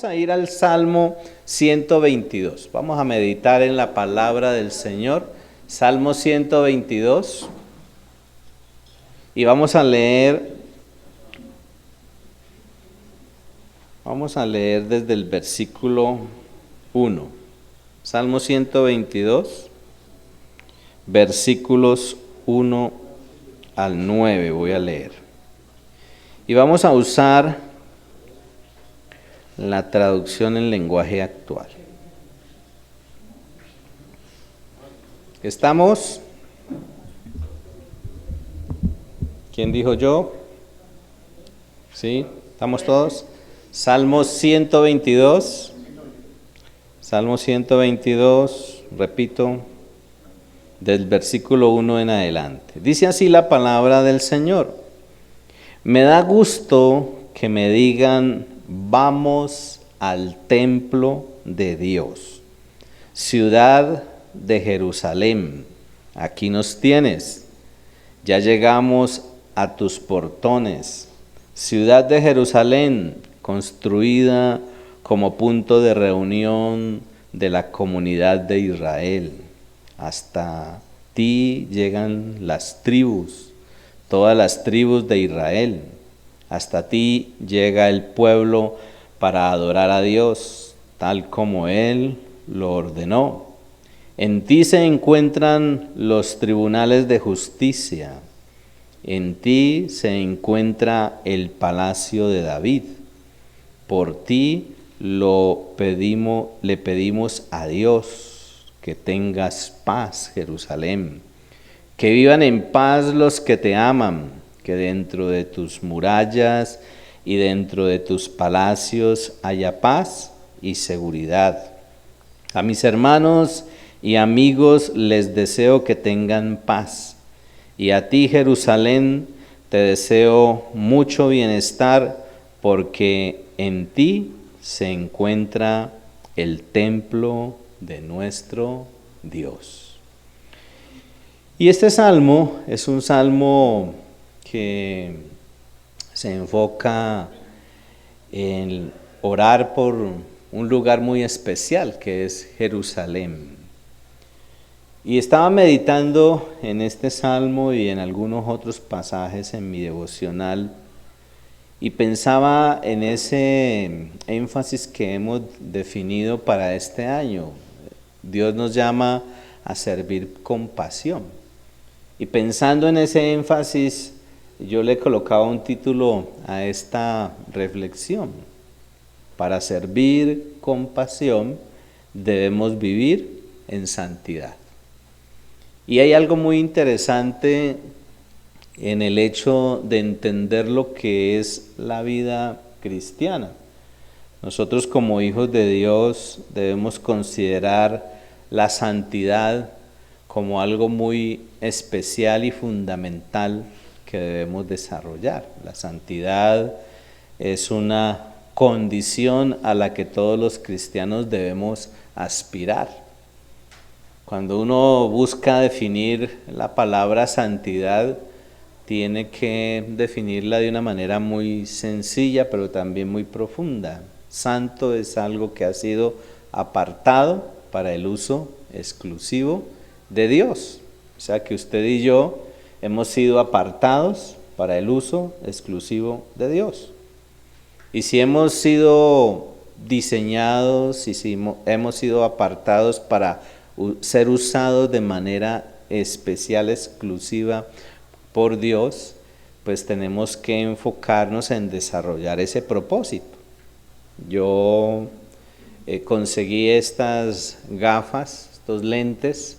Vamos a ir al Salmo 122. Vamos a meditar en la palabra del Señor. Salmo 122. Y vamos a leer desde el versículo 1. Salmo 122, versículos 1 al 9 voy a leer. Y vamos a usar la traducción en lenguaje actual. ¿Estamos? ¿Quién dijo yo? ¿Sí? ¿Estamos todos? Salmo 122. Salmo 122, repito, del versículo 1 en adelante. Dice así la palabra del Señor. Me da gusto que me digan, vamos al templo de Dios. Ciudad de Jerusalén, aquí nos tienes. Ya llegamos a tus portones. Ciudad de Jerusalén, construida como punto de reunión de la comunidad de Israel. Hasta ti llegan las tribus, todas las tribus de Israel. Hasta ti llega el pueblo para adorar a Dios, tal como Él lo ordenó. En ti se encuentran los tribunales de justicia. En ti se encuentra el palacio de David. Por ti le pedimos a Dios que tengas paz, Jerusalén. Que vivan en paz los que te aman, que dentro de tus murallas y dentro de tus palacios haya paz y seguridad. A mis hermanos y amigos les deseo que tengan paz. Y a ti, Jerusalén, te deseo mucho bienestar, porque en ti se encuentra el templo de nuestro Dios. Y este salmo es un salmo que se enfoca en orar por un lugar muy especial, que es Jerusalén. Y estaba meditando en este salmo y en algunos otros pasajes en mi devocional, y pensaba en ese énfasis que hemos definido para este año. Dios nos llama a servir con pasión. Y pensando en ese énfasis, yo le colocaba un título a esta reflexión. Para servir con pasión debemos vivir en santidad. Y hay algo muy interesante en el hecho de entender lo que es la vida cristiana. Nosotros como hijos de Dios debemos considerar la santidad como algo muy especial y fundamental que debemos desarrollar. La santidad es una condición a la que todos los cristianos debemos aspirar. Cuando uno busca definir la palabra santidad, tiene que definirla de una manera muy sencilla, pero también muy profunda. Santo es algo que ha sido apartado para el uso exclusivo de Dios. O sea que usted y yo hemos sido apartados para el uso exclusivo de Dios. Y si hemos sido diseñados y si hemos sido apartados para ser usados de manera especial, exclusiva por Dios, pues tenemos que enfocarnos en desarrollar ese propósito. Yo conseguí estas gafas, estos lentes,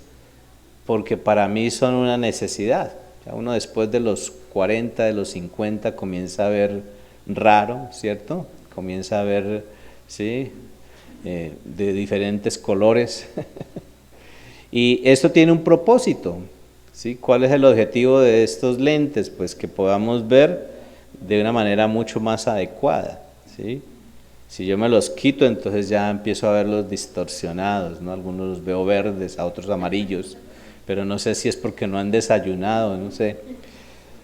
porque para mí son una necesidad. Ya uno después de los 40, de los 50 comienza a ver raro, ¿cierto? Comienza a ver, ¿sí? De diferentes colores. Y esto tiene un propósito, ¿sí? ¿Cuál es el objetivo de estos lentes? Pues que podamos ver de una manera mucho más adecuada, ¿sí? Si yo me los quito, entonces ya empiezo a verlos distorsionados, ¿no? Algunos los veo verdes, a otros amarillos, pero no sé si es porque no han desayunado, no sé.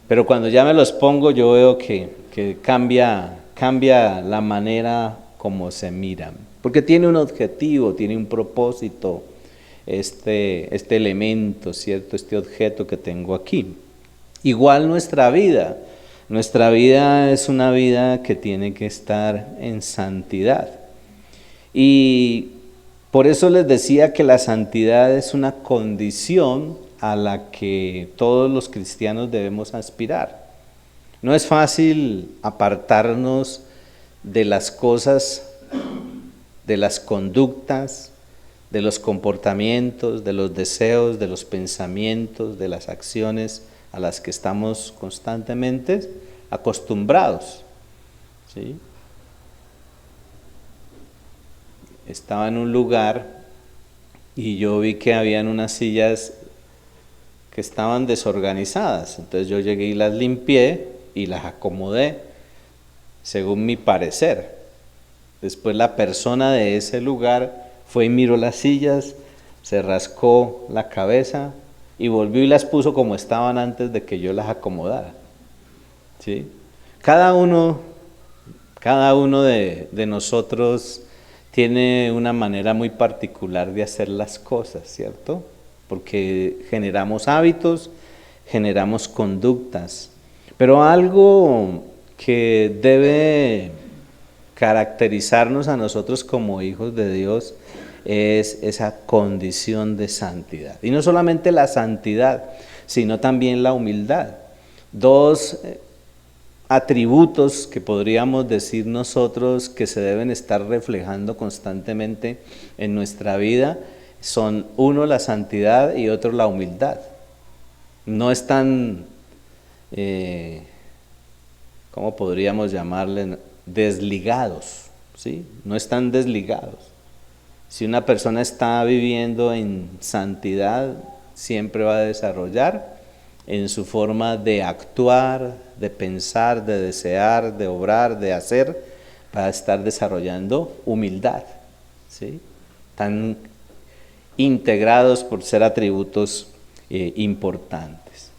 Pero cuando ya me los pongo, yo veo que cambia la manera como se miran, porque tiene un objetivo, tiene un propósito, este elemento, ¿cierto? Este objeto que tengo aquí. Igual nuestra vida es una vida que tiene que estar en santidad. Y por eso les decía que la santidad es una condición a la que todos los cristianos debemos aspirar. No es fácil apartarnos de las cosas, de las conductas, de los comportamientos, de los deseos, de los pensamientos, de las acciones a las que estamos constantemente acostumbrados, ¿sí? Estaba en un lugar y yo vi que habían unas sillas que estaban desorganizadas, entonces yo llegué y las limpié y las acomodé según mi parecer. Después la persona de ese lugar fue y miró las sillas, se rascó la cabeza y volvió y las puso como estaban antes de que yo las acomodara, ¿sí? Cada uno de nosotros tiene una manera muy particular de hacer las cosas, ¿cierto? Porque generamos hábitos, generamos conductas, pero algo que debe caracterizarnos a nosotros como hijos de Dios es esa condición de santidad. Y no solamente la santidad, sino también la humildad. Dos atributos que podríamos decir nosotros que se deben estar reflejando constantemente en nuestra vida son uno la santidad y otro la humildad. No están, ¿cómo podríamos llamarle? Desligados, ¿sí? No están desligados. Si una persona está viviendo en santidad, siempre va a desarrollar en su forma de actuar, de pensar, de desear, de obrar, de hacer, para estar desarrollando humildad, ¿sí? Tan integrados por ser atributos importantes.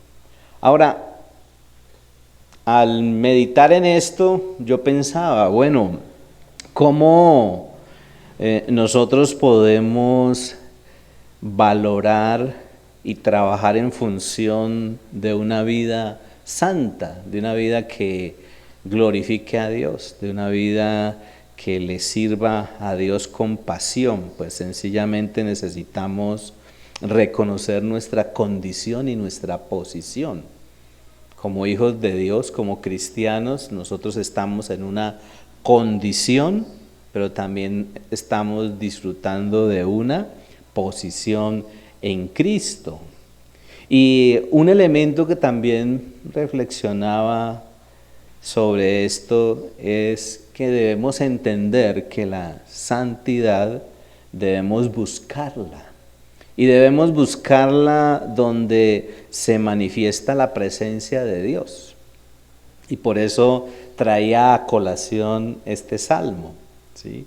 Ahora, al meditar en esto, yo pensaba, bueno, ¿cómo nosotros podemos valorar y trabajar en función de una vida santa, de una vida que glorifique a Dios, de una vida que le sirva a Dios con pasión? Pues sencillamente necesitamos reconocer nuestra condición y nuestra posición. Como hijos de Dios, como cristianos, nosotros estamos en una condición, pero también estamos disfrutando de una posición en Cristo. Y un elemento que también reflexionaba sobre esto es que debemos entender que la santidad debemos buscarla. Y debemos buscarla donde se manifiesta la presencia de Dios. Y por eso traía a colación este salmo, ¿sí?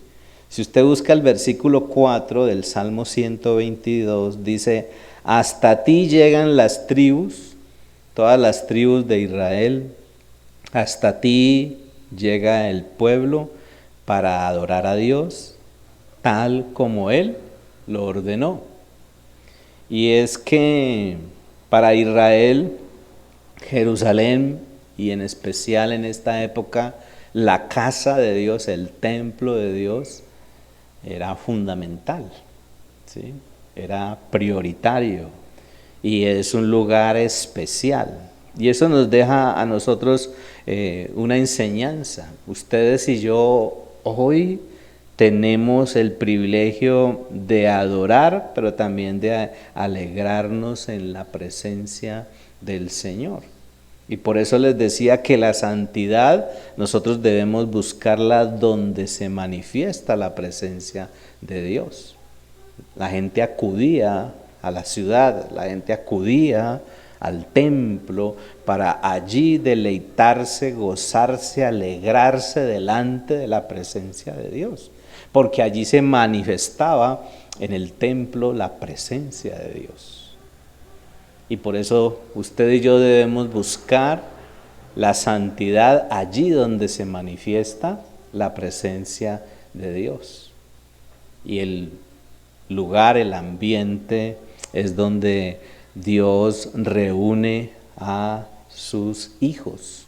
Si usted busca el versículo 4 del Salmo 122, dice: hasta ti llegan las tribus, todas las tribus de Israel, hasta ti llega el pueblo para adorar a Dios, tal como Él lo ordenó. Y es que para Israel, Jerusalén, y en especial en esta época, la casa de Dios, el templo de Dios, era fundamental, ¿sí? Era prioritario y es un lugar especial. Y eso nos deja a nosotros una enseñanza. Ustedes y yo hoy tenemos el privilegio de adorar, pero también de alegrarnos en la presencia del Señor. Y por eso les decía que la santidad nosotros debemos buscarla donde se manifiesta la presencia de Dios. La gente acudía a la ciudad, la gente acudía al templo para allí deleitarse, gozarse, alegrarse delante de la presencia de Dios, porque allí se manifestaba en el templo la presencia de Dios. Y por eso usted y yo debemos buscar la santidad allí donde se manifiesta la presencia de Dios. Y el lugar, el ambiente, es donde Dios reúne a sus hijos.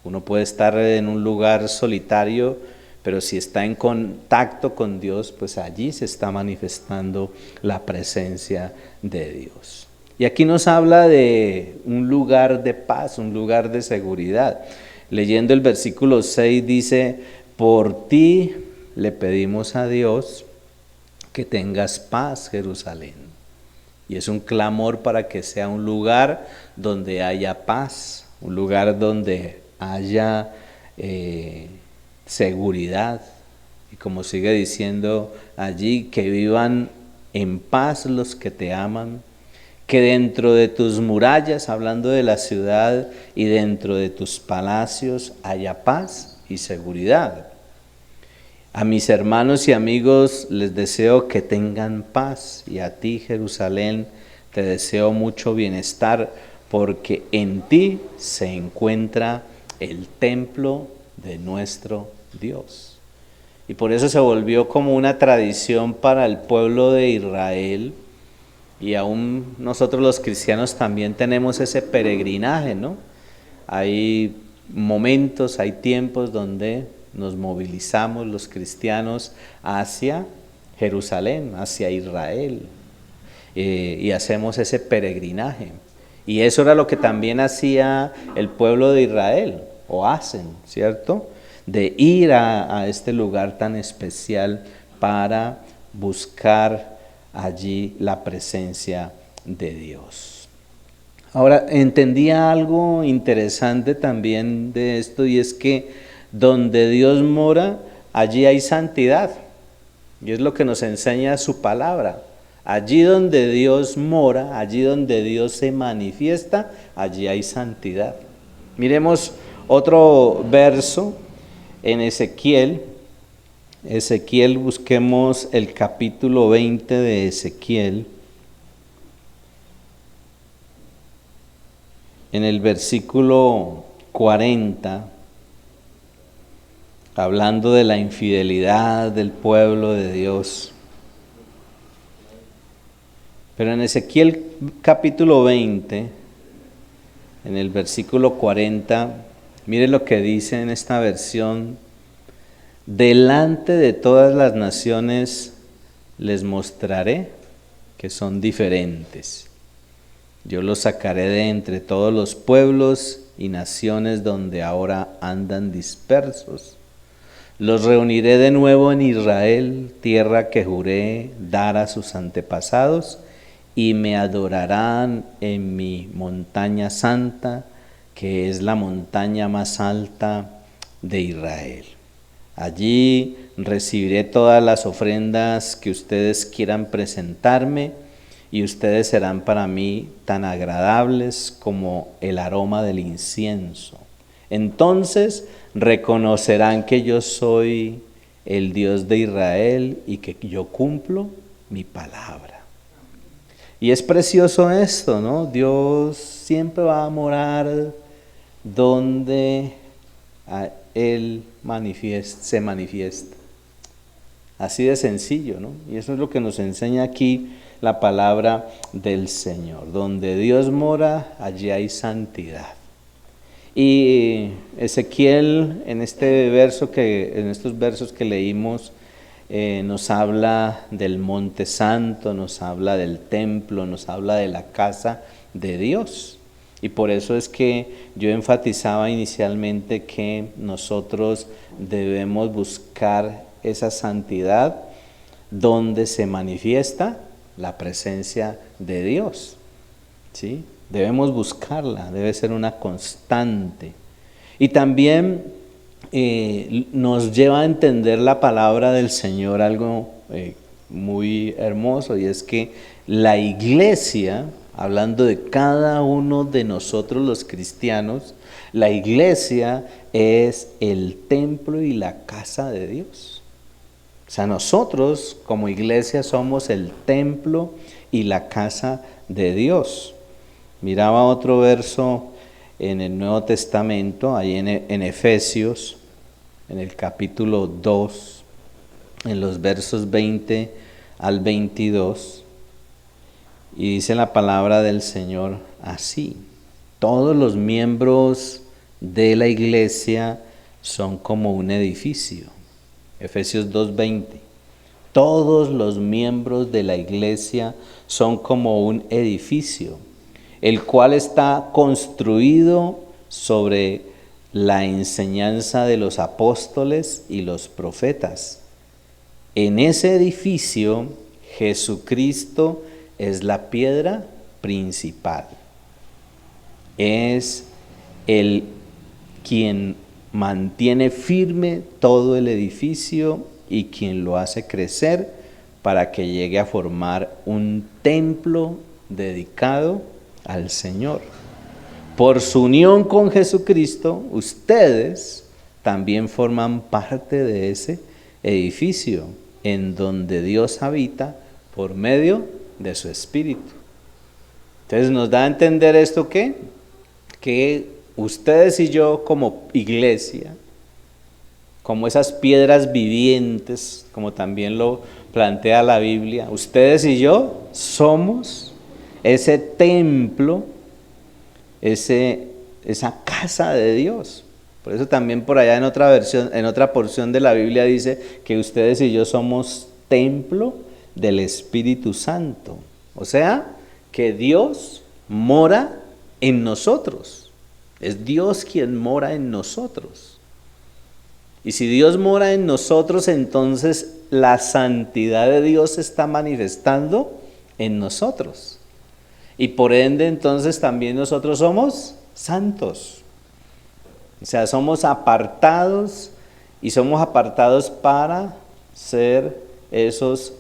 Uno puede estar en un lugar solitario, pero si está en contacto con Dios, pues allí se está manifestando la presencia de Dios. Y aquí nos habla de un lugar de paz, un lugar de seguridad. Leyendo el versículo 6 dice, por ti le pedimos a Dios que tengas paz, Jerusalén. Y es un clamor para que sea un lugar donde haya paz, un lugar donde haya seguridad. Y como sigue diciendo allí, que vivan en paz los que te aman, que dentro de tus murallas, hablando de la ciudad, y dentro de tus palacios haya paz y seguridad. A mis hermanos y amigos les deseo que tengan paz, y a ti, Jerusalén, te deseo mucho bienestar, porque en ti se encuentra el templo de nuestro Dios. Y por eso se volvió como una tradición para el pueblo de Israel, y aún nosotros los cristianos también tenemos ese peregrinaje, ¿no? Hay momentos, hay tiempos donde nos movilizamos los cristianos hacia Jerusalén, hacia Israel, y hacemos ese peregrinaje. Y eso era lo que también hacía el pueblo de Israel, o hacen, ¿cierto? De ir a este lugar tan especial para buscar allí la presencia de Dios. Ahora, entendía algo interesante también de esto, y es que donde Dios mora, allí hay santidad. Y es lo que nos enseña su palabra. Allí donde Dios mora, allí donde Dios se manifiesta, allí hay santidad. Miremos otro verso en Ezequiel. Ezequiel, busquemos el capítulo 20 de Ezequiel. En el versículo 40, hablando de la infidelidad del pueblo de Dios. Pero en Ezequiel capítulo 20, en el versículo 40, mire lo que dice en esta versión: delante de todas las naciones les mostraré que son diferentes. Yo los sacaré de entre todos los pueblos y naciones donde ahora andan dispersos. Los reuniré de nuevo en Israel, tierra que juré dar a sus antepasados, y me adorarán en mi montaña santa, que es la montaña más alta de Israel. Allí recibiré todas las ofrendas que ustedes quieran presentarme, y ustedes serán para mí tan agradables como el aroma del incienso. Entonces reconocerán que yo soy el Dios de Israel y que yo cumplo mi palabra. Y es precioso esto, ¿no? Dios siempre va a morar donde Él se manifiesta. Así de sencillo, ¿no? Y eso es lo que nos enseña aquí la palabra del Señor. Donde Dios mora, allí hay santidad. Y Ezequiel, en estos versos que leímos, nos habla del monte santo, nos habla del templo, nos habla de la casa de Dios. Y por eso es que yo enfatizaba inicialmente que nosotros debemos buscar esa santidad donde se manifiesta la presencia de Dios, ¿sí? Debemos buscarla, debe ser una constante. Y también nos lleva a entender la palabra del Señor algo muy hermoso, y es que la iglesia, hablando de cada uno de nosotros los cristianos, la iglesia es el templo y la casa de Dios. O sea, nosotros como iglesia somos el templo y la casa de Dios. Miraba otro verso en el Nuevo Testamento, ahí en Efesios, en el capítulo 2. en los versos 20 al 22, y dice la palabra del Señor así: todos los miembros de la iglesia son como un edificio. Efesios 2:20. Todos los miembros de la iglesia son como un edificio, el cual está construido sobre la enseñanza de los apóstoles y los profetas. En ese edificio, Jesucristo es la piedra principal. Es el quien mantiene firme todo el edificio y quien lo hace crecer para que llegue a formar un templo dedicado al Señor. Por su unión con Jesucristo, ustedes también forman parte de ese edificio en donde Dios habita por medio de su Espíritu. Entonces nos da a entender esto que ustedes y yo como iglesia, como esas piedras vivientes, como también lo plantea la Biblia, ustedes y yo somos ese templo, esa casa de Dios. Por eso también por allá en otra versión, en otra porción de la Biblia dice que ustedes y yo somos templo del Espíritu Santo. O sea, que Dios mora en nosotros. Es Dios quien mora en nosotros. Y si Dios mora en nosotros, entonces la santidad de Dios se está manifestando en nosotros. Y por ende, entonces también nosotros somos santos. O sea, somos apartados y somos apartados para ser esos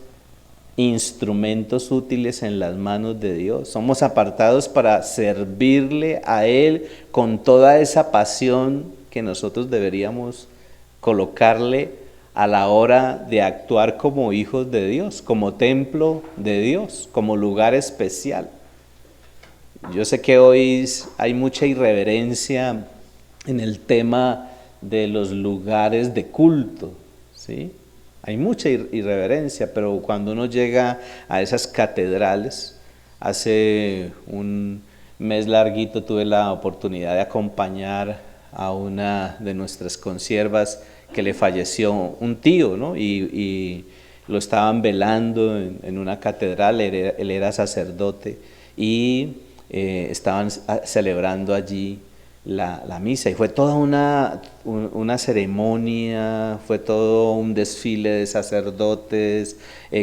instrumentos útiles en las manos de Dios. Somos apartados para servirle a Él con toda esa pasión que nosotros deberíamos colocarle a la hora de actuar como hijos de Dios, como templo de Dios, como lugar especial. Yo sé que hoy hay mucha irreverencia en el tema de los lugares de culto, ¿sí? Hay mucha irreverencia, pero cuando uno llega a esas catedrales, hace un mes larguito tuve la oportunidad de acompañar a una de nuestras consiervas que le falleció un tío, ¿no? Y lo estaban velando en una catedral, él era sacerdote, y estaban celebrando allí la misa, y fue toda una ceremonia, fue todo un desfile de sacerdotes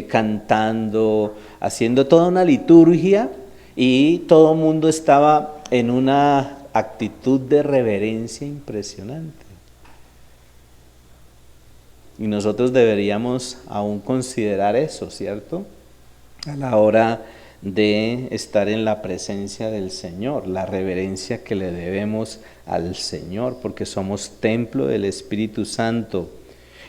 cantando, haciendo toda una liturgia, y todo el mundo estaba en una actitud de reverencia impresionante. Y nosotros deberíamos aún considerar eso, ¿cierto? A la hora de estar en la presencia del Señor, la reverencia que le debemos al Señor, porque somos templo del Espíritu Santo.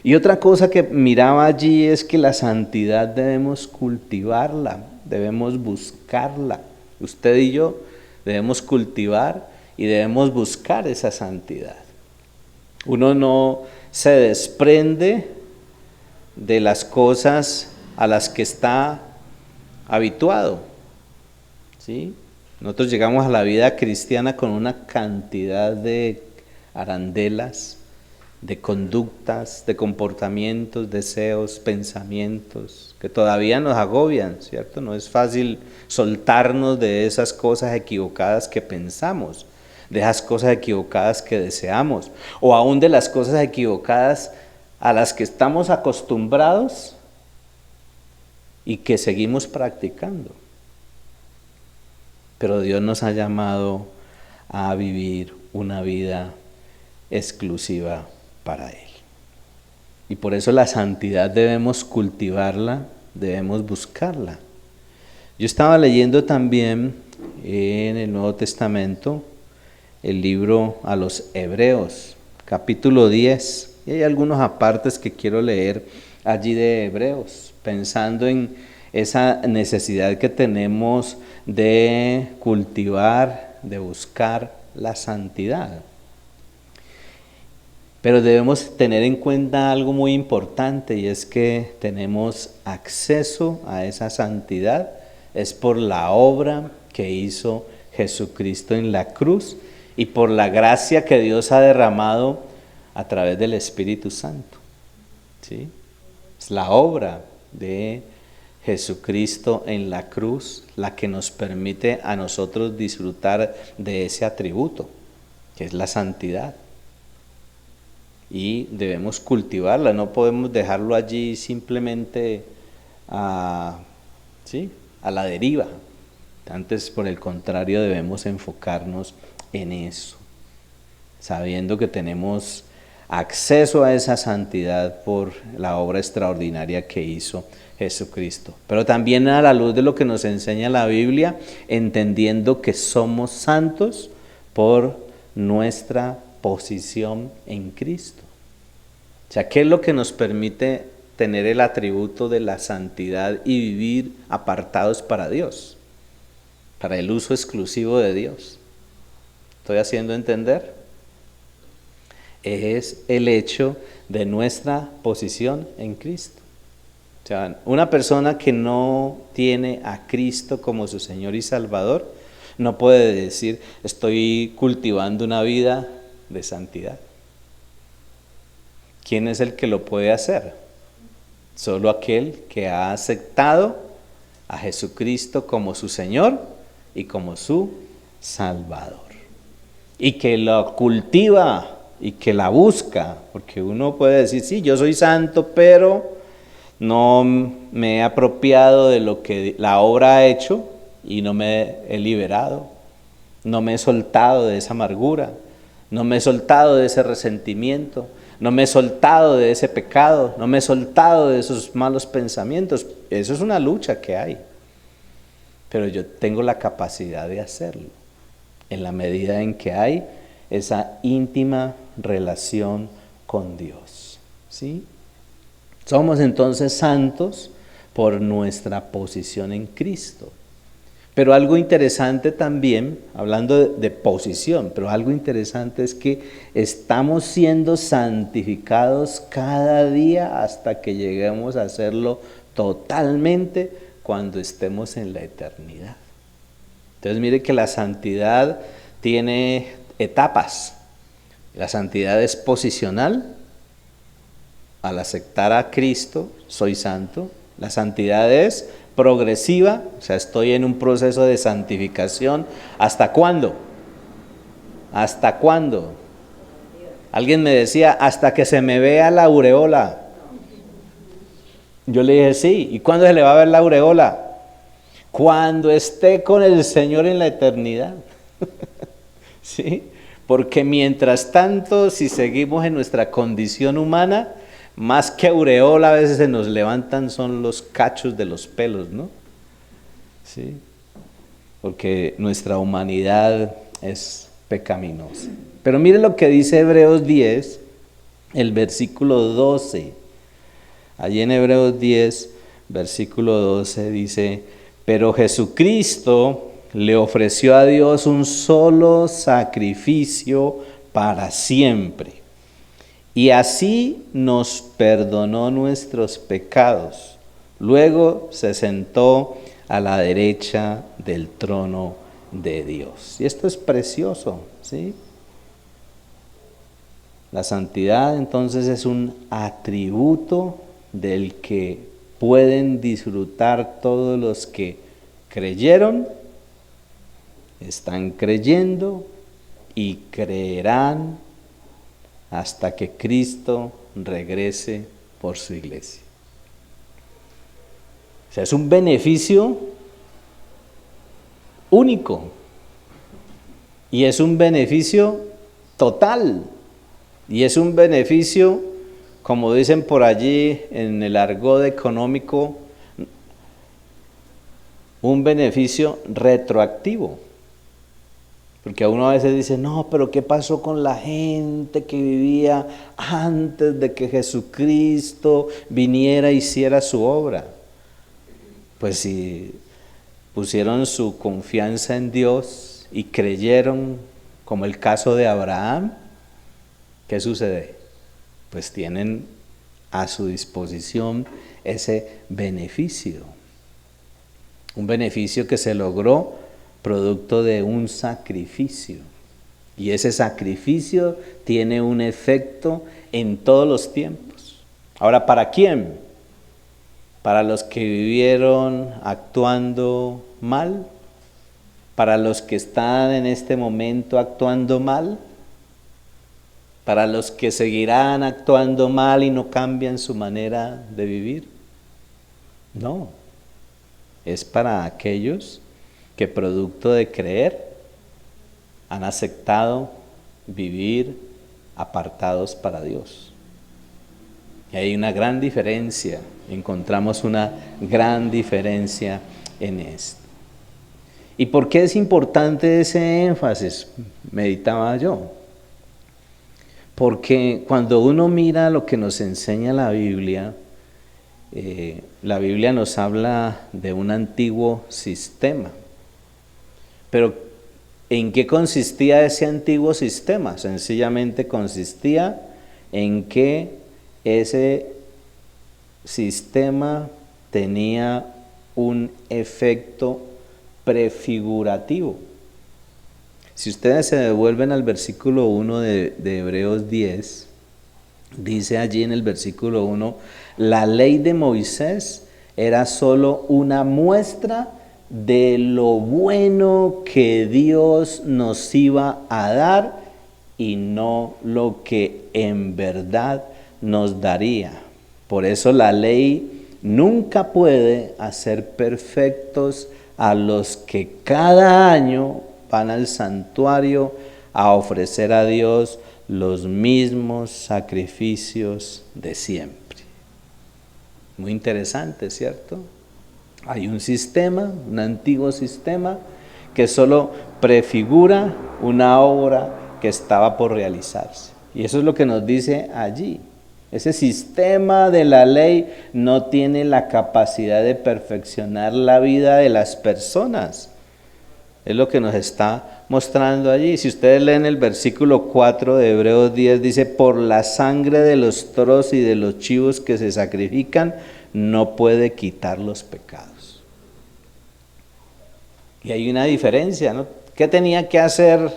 Y otra cosa que miraba allí es que la santidad debemos cultivarla, debemos buscarla. Usted y yo debemos cultivar y debemos buscar esa santidad. Uno no se desprende de las cosas a las que está habituado, ¿sí? Nosotros llegamos a la vida cristiana con una cantidad de arandelas, de conductas, de comportamientos, deseos, pensamientos, que todavía nos agobian, ¿cierto? No es fácil soltarnos de esas cosas equivocadas que pensamos, de esas cosas equivocadas que deseamos, o aún de las cosas equivocadas a las que estamos acostumbrados y que seguimos practicando. Pero Dios nos ha llamado a vivir una vida exclusiva para Él. Y por eso la santidad debemos cultivarla, debemos buscarla. Yo estaba leyendo también en el Nuevo Testamento el libro a los Hebreos, capítulo 10, y hay algunos apartes que quiero leer allí de Hebreos, pensando en esa necesidad que tenemos de cultivar, de buscar la santidad. Pero debemos tener en cuenta algo muy importante, y es que tenemos acceso a esa santidad es por la obra que hizo Jesucristo en la cruz y por la gracia que Dios ha derramado a través del Espíritu Santo. ¿Sí? Es la obra de Jesucristo en la cruz la que nos permite a nosotros disfrutar de ese atributo, que es la santidad. Y debemos cultivarla, no podemos dejarlo allí simplemente ¿sí?, a la deriva. Antes, por el contrario, debemos enfocarnos en eso, sabiendo que tenemos acceso a esa santidad por la obra extraordinaria que hizo Jesucristo. Pero también a la luz de lo que nos enseña la Biblia, entendiendo que somos santos por nuestra posición en Cristo. O sea, ¿qué es lo que nos permite tener el atributo de la santidad y vivir apartados para Dios, para el uso exclusivo de Dios? ¿Estoy haciendo entender? Es el hecho de nuestra posición en Cristo. O sea, una persona que no tiene a Cristo como su Señor y Salvador no puede decir, estoy cultivando una vida de santidad. ¿Quién es el que lo puede hacer? Solo aquel que ha aceptado a Jesucristo como su Señor y como su Salvador. Y que lo cultiva y que la busca, porque uno puede decir, sí, yo soy santo, pero no me he apropiado de lo que la obra ha hecho y no me he liberado, no me he soltado de esa amargura, no me he soltado de ese resentimiento, no me he soltado de ese pecado, no me he soltado de esos malos pensamientos. Eso es una lucha que hay, pero yo tengo la capacidad de hacerlo en la medida en que hay esa íntima relación con Dios, ¿sí? Somos entonces santos por nuestra posición en Cristo. Pero algo interesante también, hablando de posición, pero algo interesante es que estamos siendo santificados cada día hasta que lleguemos a hacerlo totalmente cuando estemos en la eternidad. Entonces mire que la santidad tiene etapas. La santidad es posicional. Al aceptar a Cristo, soy santo. La santidad es progresiva, o sea, estoy en un proceso de santificación. ¿Hasta cuándo? ¿Hasta cuándo? Alguien me decía, hasta que se me vea la aureola. Yo le dije, sí, ¿y cuándo se le va a ver la aureola? Cuando esté con el Señor en la eternidad. ¿Sí? Porque mientras tanto, si seguimos en nuestra condición humana, más que aureola a veces se nos levantan son los cachos de los pelos, ¿no? ¿Sí? Porque nuestra humanidad es pecaminosa. Pero mire lo que dice Hebreos 10, el versículo 12. Allí en Hebreos 10, versículo 12 dice, pero Jesucristo le ofreció a Dios un solo sacrificio para siempre. Y así nos perdonó nuestros pecados. Luego se sentó a la derecha del trono de Dios. Y esto es precioso, ¿sí? La santidad entonces es un atributo del que pueden disfrutar todos los que creyeron, están creyendo y creerán hasta que Cristo regrese por su iglesia. O sea, es un beneficio único y es un beneficio total y es un beneficio, como dicen por allí en el argot económico, un beneficio retroactivo. Porque a uno a veces dice, no, pero ¿qué pasó con la gente que vivía antes de que Jesucristo viniera e hiciera su obra? Pues si pusieron su confianza en Dios y creyeron, como el caso de Abraham, ¿qué sucede? pues tienen a su disposición ese beneficio. Un beneficio que se logró producto de un sacrificio. Y ese sacrificio tiene un efecto en todos los tiempos. Ahora, ¿para quién? ¿Para los que vivieron actuando mal? ¿Para los que están en este momento actuando mal? ¿Para los que seguirán actuando mal y no cambian su manera de vivir? No, es para aquellos que producto de creer han aceptado vivir apartados para Dios. Y hay una gran diferencia, encontramos una gran diferencia en esto. ¿Y por qué es importante ese énfasis? Meditaba yo. Porque cuando uno mira lo que nos enseña la Biblia nos habla de un antiguo sistema. Pero ¿en qué consistía ese antiguo sistema? Sencillamente consistía en que ese sistema tenía un efecto prefigurativo. Si ustedes se devuelven al versículo 1 de Hebreos 10, dice allí en el versículo 1, la ley de Moisés era solo una muestra de lo bueno que Dios nos iba a dar y no lo que en verdad nos daría. Por eso la ley nunca puede hacer perfectos a los que cada año van al santuario a ofrecer a Dios los mismos sacrificios de siempre. Muy interesante, ¿cierto? Hay un sistema, un antiguo sistema, que solo prefigura una obra que estaba por realizarse. Y eso es lo que nos dice allí. Ese sistema de la ley no tiene la capacidad de perfeccionar la vida de las personas. Es lo que nos está mostrando allí. Si ustedes leen el versículo 4 de Hebreos 10, dice, por la sangre de los toros y de los chivos que se sacrifican, no puede quitar los pecados. Y hay una diferencia, ¿no? ¿Qué tenía que hacer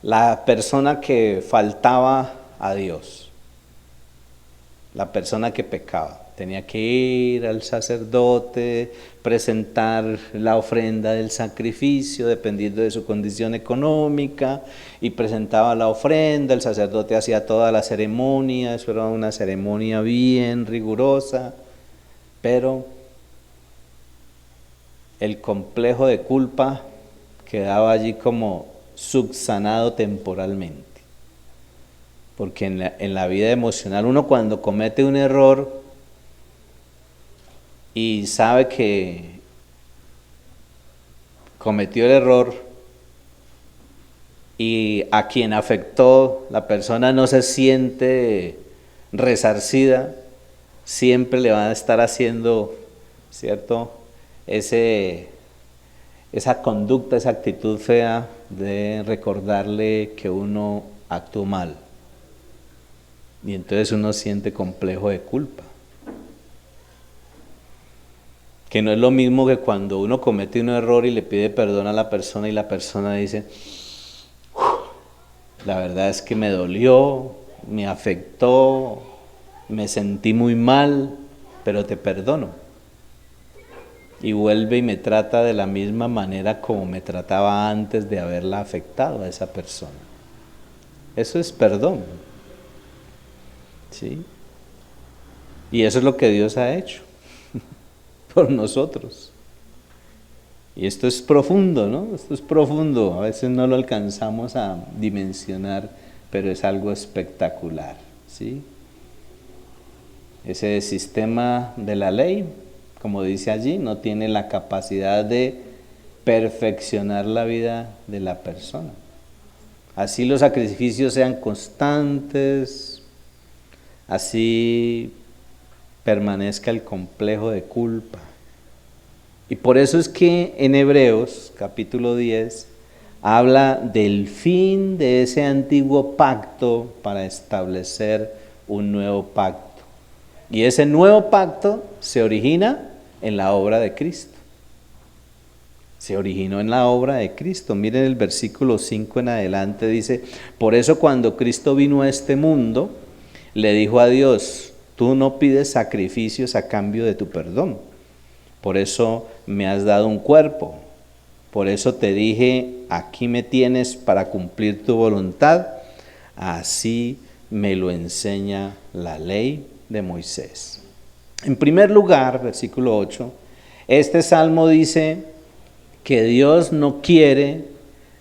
la persona que faltaba a Dios? La persona que pecaba. Tenía que ir al sacerdote, presentar la ofrenda del sacrificio, dependiendo de su condición económica, y presentaba la ofrenda, el sacerdote hacía toda la ceremonia, eso era una ceremonia bien rigurosa, pero el complejo de culpa quedaba allí como subsanado temporalmente. Porque en la vida emocional uno cuando comete un error y sabe que cometió el error y a quien afectó la persona no se siente resarcida, siempre le van a estar haciendo, ¿cierto? Esa conducta, esa actitud fea de recordarle que uno actuó mal. Y entonces uno siente complejo de culpa. Que no es lo mismo que cuando uno comete un error y le pide perdón a la persona y la persona dice, la verdad es que me dolió, me afectó, me sentí muy mal, pero te perdono. Y vuelve y me trata de la misma manera como me trataba antes de haberla afectado a esa persona. Eso es perdón. ¿Sí? Y eso es lo que Dios ha hecho por nosotros. Y esto es profundo, ¿no? Esto es profundo. A veces no lo alcanzamos a dimensionar, pero es algo espectacular, ¿sí? Ese sistema de la ley, como dice allí, no tiene la capacidad de perfeccionar la vida de la persona. Así los sacrificios sean constantes, así permanezca el complejo de culpa. Y por eso es que en Hebreos capítulo 10 habla del fin de ese antiguo pacto para establecer un nuevo pacto. Y ese nuevo pacto se origina en la obra de Cristo. Se originó en la obra de Cristo. Miren el versículo 5 en adelante, dice: por eso cuando Cristo vino a este mundo, le dijo a Dios: tú no pides sacrificios a cambio de tu perdón. Por eso me has dado un cuerpo. Por eso te dije: aquí me tienes para cumplir tu voluntad. Así me lo enseña la ley de Moisés. En primer lugar, versículo 8, este salmo dice que Dios no quiere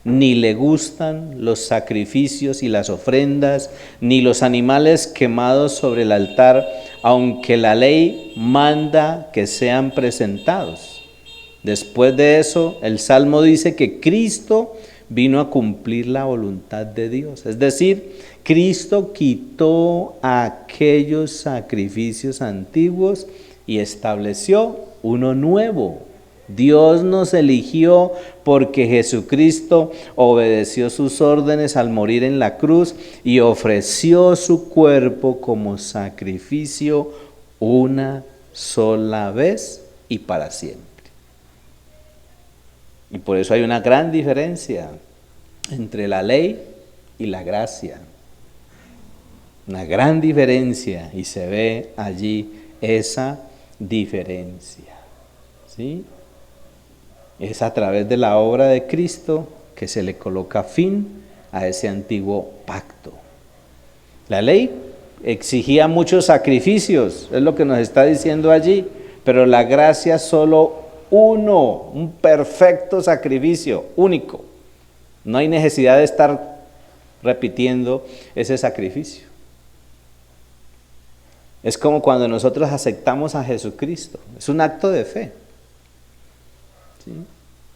ni le gustan los sacrificios y las ofrendas, ni los animales quemados sobre el altar, aunque la ley manda que sean presentados. Después de eso, el Salmo dice que Cristo vino a cumplir la voluntad de Dios. Es decir, Cristo quitó aquellos sacrificios antiguos y estableció uno nuevo. Dios nos eligió porque Jesucristo obedeció sus órdenes al morir en la cruz y ofreció su cuerpo como sacrificio una sola vez y para siempre. Y por eso hay una gran diferencia entre la ley y la gracia. Una gran diferencia, y se ve allí esa diferencia. ¿Sí? Es a través de la obra de Cristo que se le coloca fin a ese antiguo pacto. La ley exigía muchos sacrificios, es lo que nos está diciendo allí, pero la gracia solo uno, un perfecto sacrificio, único. No hay necesidad de estar repitiendo ese sacrificio. Es como cuando nosotros aceptamos a Jesucristo, es un acto de fe. ¿Sí?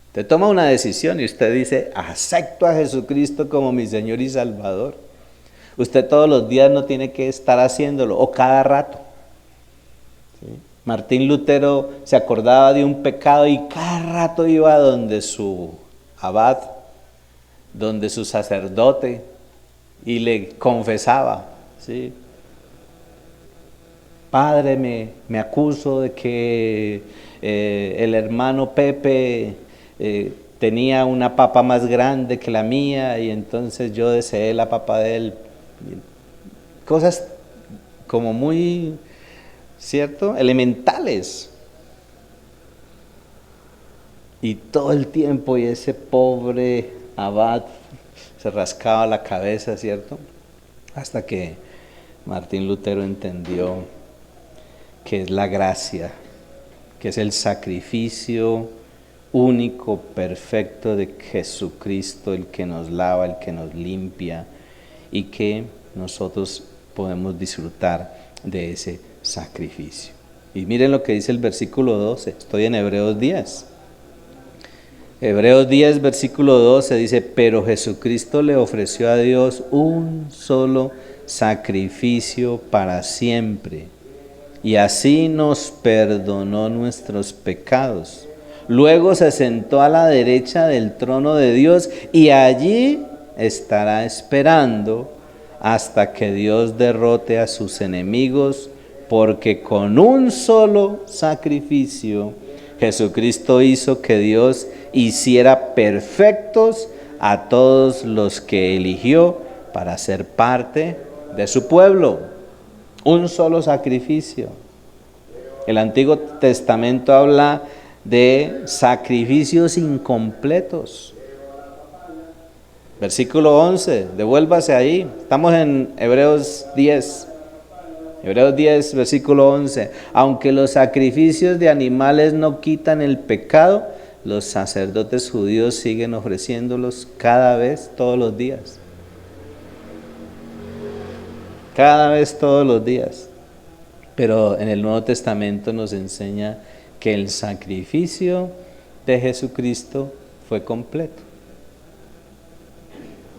Usted toma una decisión y usted dice: acepto a Jesucristo como mi Señor y Salvador. Usted todos los días no tiene que estar haciéndolo, o cada rato. ¿Sí? Martín Lutero se acordaba de un pecado y cada rato iba donde su abad, donde su sacerdote, y le confesaba. ¿Sí? Padre, me acuso de que el hermano Pepe tenía una papa más grande que la mía y entonces yo deseé la papa de él. Cosas como muy, ¿cierto?, elementales. Y todo el tiempo, y ese pobre abad se rascaba la cabeza, ¿cierto? Hasta que Martín Lutero entendió que es la gracia, que es el sacrificio único, perfecto de Jesucristo, el que nos lava, el que nos limpia, y que nosotros podemos disfrutar de ese sacrificio. Y miren lo que dice el versículo 12, estoy en Hebreos 10. Hebreos 10, versículo 12 dice: pero Jesucristo le ofreció a Dios un solo sacrificio para siempre, y así nos perdonó nuestros pecados. Luego se sentó a la derecha del trono de Dios y allí estará esperando hasta que Dios derrote a sus enemigos, porque con un solo sacrificio Jesucristo hizo que Dios hiciera perfectos a todos los que eligió para ser parte de su pueblo. Un solo sacrificio. El Antiguo Testamento habla de sacrificios incompletos. Versículo 11, devuélvase ahí. Estamos en Hebreos 10. Hebreos 10, versículo 11. Aunque los sacrificios de animales no quitan el pecado, los sacerdotes judíos siguen ofreciéndolos cada vez, todos los días. Cada vez, todos los días. Pero en el Nuevo Testamento nos enseña que el sacrificio de Jesucristo fue completo.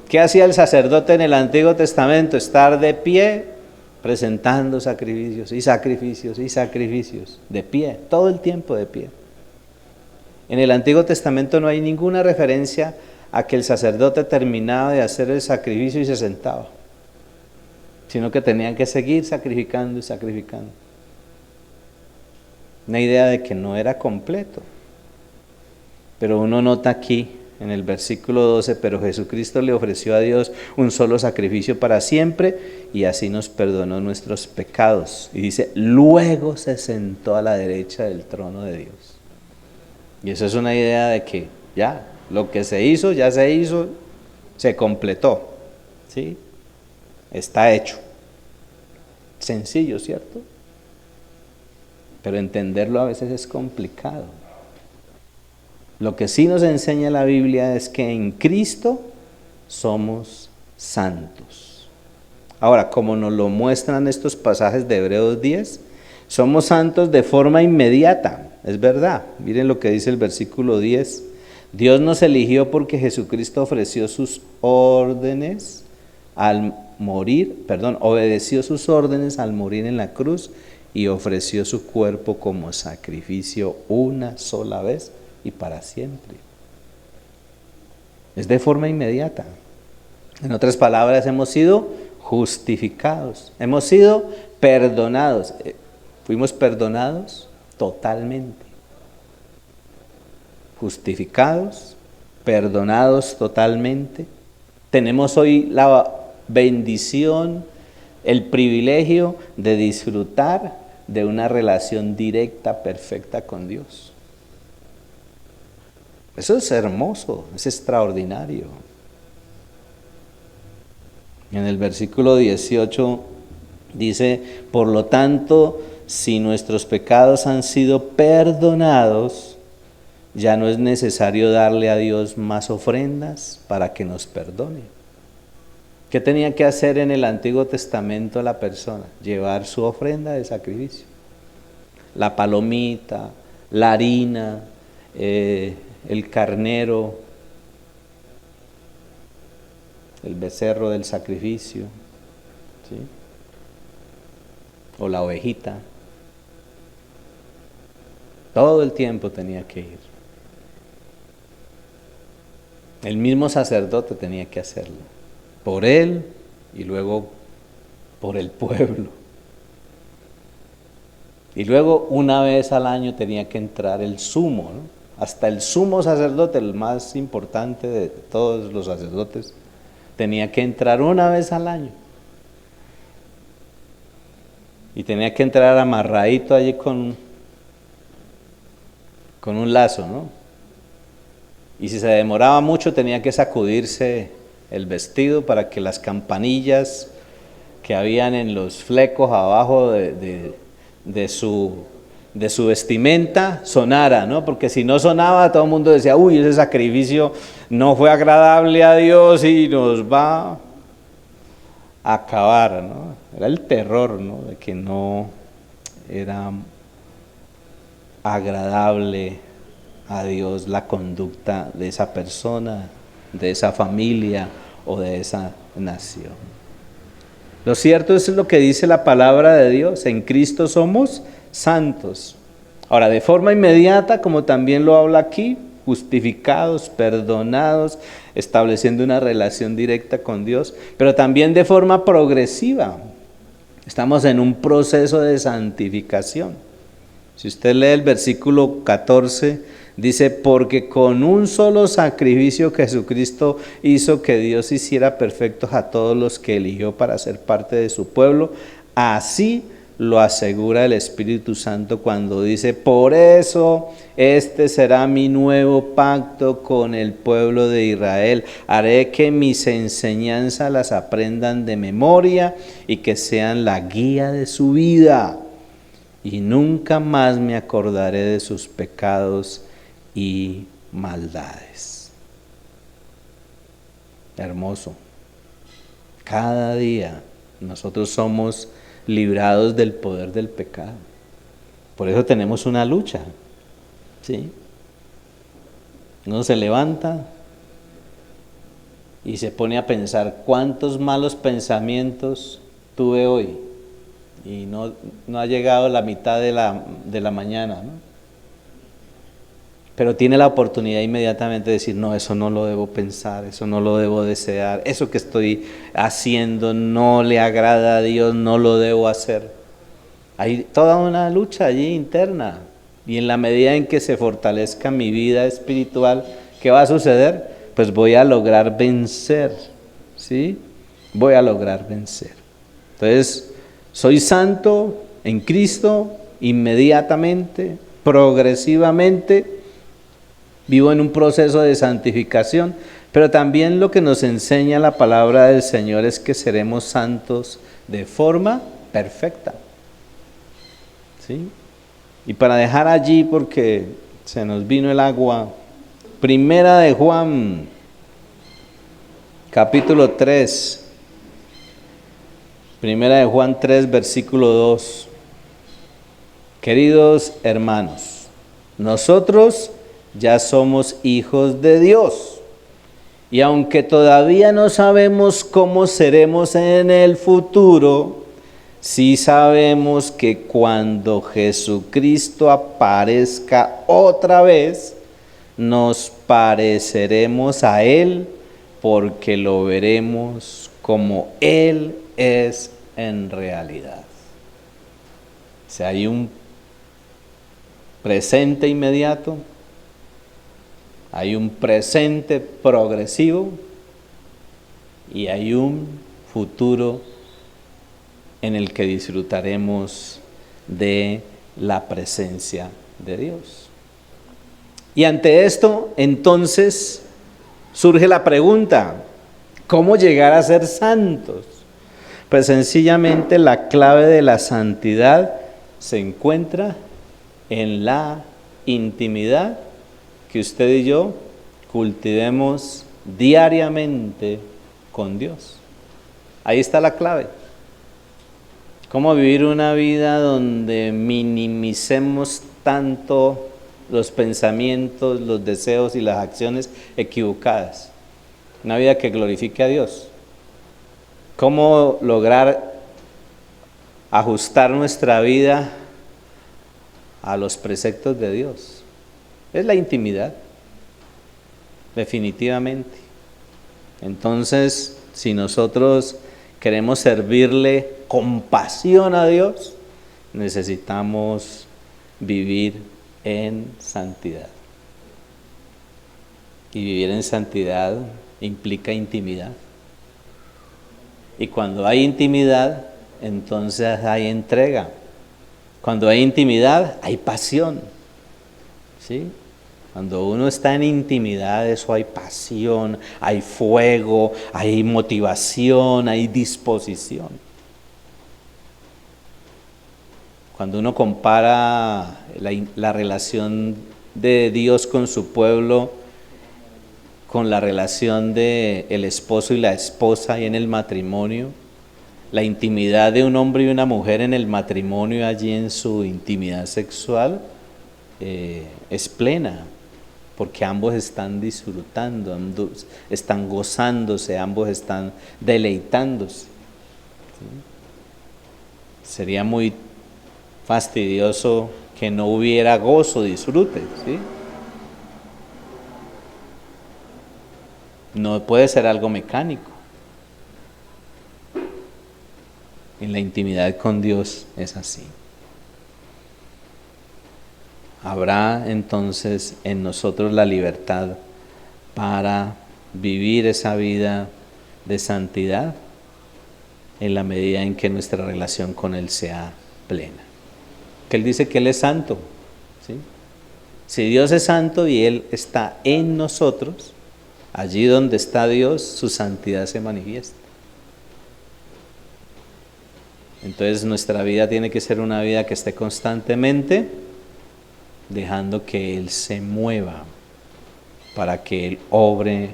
¿Qué hacía el sacerdote en el Antiguo Testamento? Estar de pie, presentando sacrificios y sacrificios y sacrificios. De pie, todo el tiempo de pie. En el Antiguo Testamento no hay ninguna referencia a que el sacerdote terminaba de hacer el sacrificio y se sentaba. sino que tenían que seguir sacrificando y sacrificando. Una idea de que no era completo. Pero uno nota aquí en el versículo 12, pero Jesucristo le ofreció a Dios un solo sacrificio para siempre y así nos perdonó nuestros pecados. Y dice, luego se sentó a la derecha del trono de Dios. Y eso es una idea de que ya, lo que se hizo, ya se hizo, se completó. ¿Sí? Está hecho. Sencillo, ¿cierto? Pero entenderlo a veces es complicado. Lo que sí nos enseña la Biblia es que en Cristo somos santos. Ahora, como nos lo muestran estos pasajes de Hebreos 10, somos santos de forma inmediata, es verdad. Miren lo que dice el versículo 10. Dios nos eligió porque Jesucristo ofreció sus órdenes al morir, obedeció sus órdenes al morir en la cruz y ofreció su cuerpo como sacrificio una sola vez y para siempre. Es de forma inmediata. En otras palabras, hemos sido justificados, hemos sido perdonados. Fuimos perdonados totalmente. Justificados, perdonados totalmente. Tenemos hoy la bendición, el privilegio de disfrutar de una relación directa, perfecta con Dios. Eso es hermoso, es extraordinario. En el versículo 18 dice, por lo tanto, si nuestros pecados han sido perdonados, ya no es necesario darle a Dios más ofrendas para que nos perdone. ¿Qué tenía que hacer en el Antiguo Testamento la persona? Llevar su ofrenda de sacrificio. La palomita, la harina, el carnero, el becerro del sacrificio, ¿sí? O la ovejita. Todo el tiempo tenía que ir. El mismo sacerdote tenía que hacerlo, por él y luego por el pueblo. Y luego una vez al año tenía que entrar el sumo, ¿no? Hasta el sumo sacerdote, el más importante de todos los sacerdotes, tenía que entrar una vez al año. Y tenía que entrar amarradito allí con un lazo, ¿no? Y si se demoraba mucho tenía que sacudirse el vestido para que las campanillas que habían en los flecos abajo de su vestimenta sonara, ¿no? Porque si no sonaba, todo el mundo decía, uy, ese sacrificio no fue agradable a Dios y nos va a acabar, ¿no? Era el terror, ¿no? De que no era agradable a Dios la conducta de esa persona, de esa familia o de esa nación. Lo cierto es lo que dice la palabra de Dios, en Cristo somos santos. Ahora, de forma inmediata, como también lo habla aquí, justificados, perdonados, estableciendo una relación directa con Dios, pero también de forma progresiva. Estamos en un proceso de santificación. Si usted lee el versículo 14, dice, porque con un solo sacrificio Jesucristo hizo que Dios hiciera perfectos a todos los que eligió para ser parte de su pueblo. Así lo asegura el Espíritu Santo cuando dice, por eso este será mi nuevo pacto con el pueblo de Israel. Haré que mis enseñanzas las aprendan de memoria y que sean la guía de su vida. Y nunca más me acordaré de sus pecados y maldades. Hermoso. Cada día nosotros somos librados del poder del pecado. Por eso tenemos una lucha, ¿sí? Uno se levanta y se pone a pensar cuántos malos pensamientos tuve hoy y no ha llegado la mitad de la mañana, ¿no? pero tiene la oportunidad inmediatamente de decir, no, eso no lo debo pensar, eso no lo debo desear, eso que estoy haciendo no le agrada a Dios, no lo debo hacer. Hay toda una lucha allí interna, y en la medida en que se fortalezca mi vida espiritual, ¿qué va a suceder? Pues voy a lograr vencer, ¿sí? Voy a lograr vencer. Entonces, soy santo en Cristo inmediatamente, progresivamente, vivo en un proceso de santificación, pero también lo que nos enseña la palabra del Señor es que seremos santos de forma perfecta, ¿sí? Y para dejar allí, porque se nos vino el agua, Primera de Juan, capítulo 3, Primera de Juan 3, versículo 2. Queridos hermanos, nosotros ya somos hijos de Dios, y aunque todavía no sabemos cómo seremos en el futuro, sí sabemos que cuando Jesucristo aparezca otra vez, nos pareceremos a Él, porque lo veremos como Él es en realidad. O sea, hay un presente inmediato, hay un presente progresivo y hay un futuro en el que disfrutaremos de la presencia de Dios. Y ante esto, entonces, surge la pregunta, ¿cómo llegar a ser santos? Pues sencillamente la clave de la santidad se encuentra en la intimidad que usted y yo cultivemos diariamente con Dios. Ahí está la clave. ¿Cómo vivir una vida donde minimicemos tanto los pensamientos, los deseos y las acciones equivocadas? Una vida que glorifique a Dios. ¿Cómo lograr ajustar nuestra vida a los preceptos de Dios? Es la intimidad, definitivamente. Entonces, si nosotros queremos servirle con pasión a Dios, necesitamos vivir en santidad. Y vivir en santidad implica intimidad. Y cuando hay intimidad, entonces hay entrega. Cuando hay intimidad, hay pasión, ¿sí? Cuando uno está en intimidad, eso hay pasión, hay fuego, hay motivación, hay disposición. Cuando uno compara la relación de Dios con su pueblo con la relación de el esposo y la esposa y en el matrimonio, la intimidad de un hombre y una mujer en el matrimonio, allí en su intimidad sexual, es plena, porque ambos están disfrutando, ambos están gozándose, ambos están deleitándose, ¿sí? Sería muy fastidioso que no hubiera gozo, disfrute, ¿sí? No puede ser algo mecánico. En la intimidad con Dios es así. Habrá entonces en nosotros la libertad para vivir esa vida de santidad en la medida en que nuestra relación con Él sea plena. Que Él dice que Él es santo, ¿sí? Si Dios es santo y Él está en nosotros, allí donde está Dios, su santidad se manifiesta. Entonces nuestra vida tiene que ser una vida que esté constantemente dejando que Él se mueva para que Él obre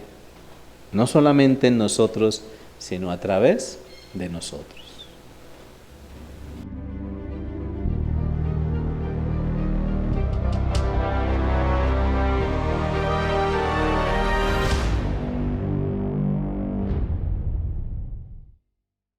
no solamente en nosotros, sino a través de nosotros.